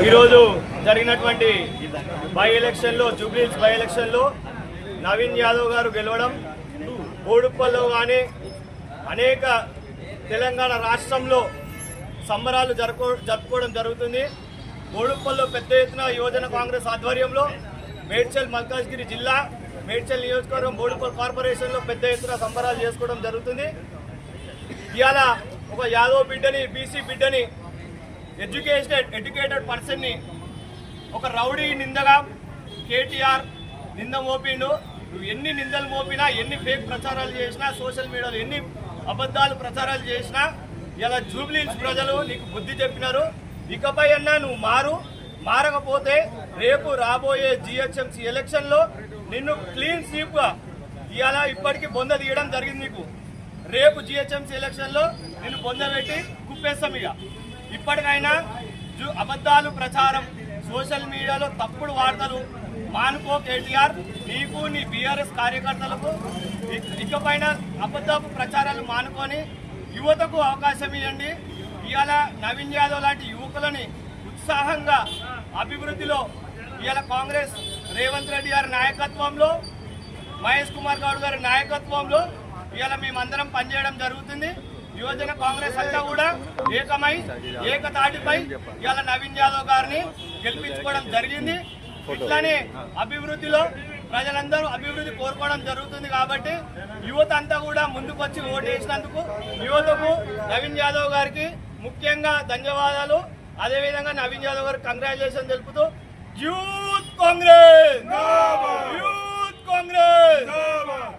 ఈరోజు జరిగినటువంటి బై ఎలక్షన్లో జూబ్లీహిల్స్ బై ఎలక్షన్లో నవీన్ యాదవ్ గారు గెలవడం, బోడుప్పల్లో కానీ అనేక తెలంగాణ రాష్ట్రంలో సంబరాలు జరుపుకోవడం జరుగుతుంది. బోడుప్పల్లో పెద్ద ఎత్తున యువజన కాంగ్రెస్ ఆధ్వర్యంలో మేడ్చల్ మల్కాజ్గిరి జిల్లా మేడ్చల్ నియోజకవర్గం బోడుప్పల్ కార్పొరేషన్లో పెద్ద ఎత్తున సంబరాలు చేసుకోవడం జరుగుతుంది. ఇవాళ ఒక యాదవ్ బిడ్డని, బీసీ బిడ్డని, ఎడ్యుకేటెడ్ పర్సన్ని ఒక రౌడీ నిందగా కేటీఆర్ నింద మోపిండు. నువ్వు ఎన్ని నిందలు మోపినా, ఎన్ని ఫేక్ ప్రచారాలు చేసినా, సోషల్ మీడియాలో ఎన్ని అబద్ధాలు ప్రచారాలు చేసినా ఇలా జూబ్లీహిల్స్ ప్రజలు నీకు బుద్ధి చెప్పినారు. ఇకపై అన్నా నువ్వు మారకపోతే రేపు రాబోయే జిహెచ్ఎంసీ ఎలక్షన్లో నిన్ను క్లీన్ స్వీప్గా ఇవాళ ఇప్పటికీ బొంద తీయడం జరిగింది. నీకు రేపు జిహెచ్ఎంసీ ఎలక్షన్లో నిన్ను బొందబెట్టి కుప్పేస్తాం. ఇప్పటికైనా అబద్ధాలు ప్రచారం, సోషల్ మీడియాలో తప్పుడు వార్తలు మానుకో కేటీఆర్. నీకు నీ బీఆర్ఎస్ కార్యకర్తలకు ఇకపైన అబద్ధపు ప్రచారాలు మానుకొని యువతకు అవకాశం ఇవ్వండి. ఇవాళ నవీన్ యాదవ్ లాంటి యువకులని ఉత్సాహంగా అభివృద్ధిలో ఇవాళ కాంగ్రెస్ రేవంత్ రెడ్డి గారి నాయకత్వంలో, మహేష్ కుమార్ గౌడ్ గారి నాయకత్వంలో ఇవాళ మేమందరం పనిచేయడం జరుగుతుంది. యువజన కాంగ్రెస్ అంతా కూడా ఏకమై ఏకతాటిపై ఇవాళ నవీన్ యాదవ్ గారిని గెలిపించుకోవడం జరిగింది. ఇట్లానే అభివృద్ధిలో ప్రజలందరూ అభివృద్ధి కోరుకోవడం జరుగుతుంది. కాబట్టి యువత అంతా కూడా ముందుకొచ్చి ఓటు వేసినందుకు యువతకు నవీన్ యాదవ్ గారికి ముఖ్యంగా ధన్యవాదాలు. అదేవిధంగా నవీన్ యాదవ్ గారికి కంగ్రాచులేషన్ తెలుపుతూ యూత్ కాంగ్రెస్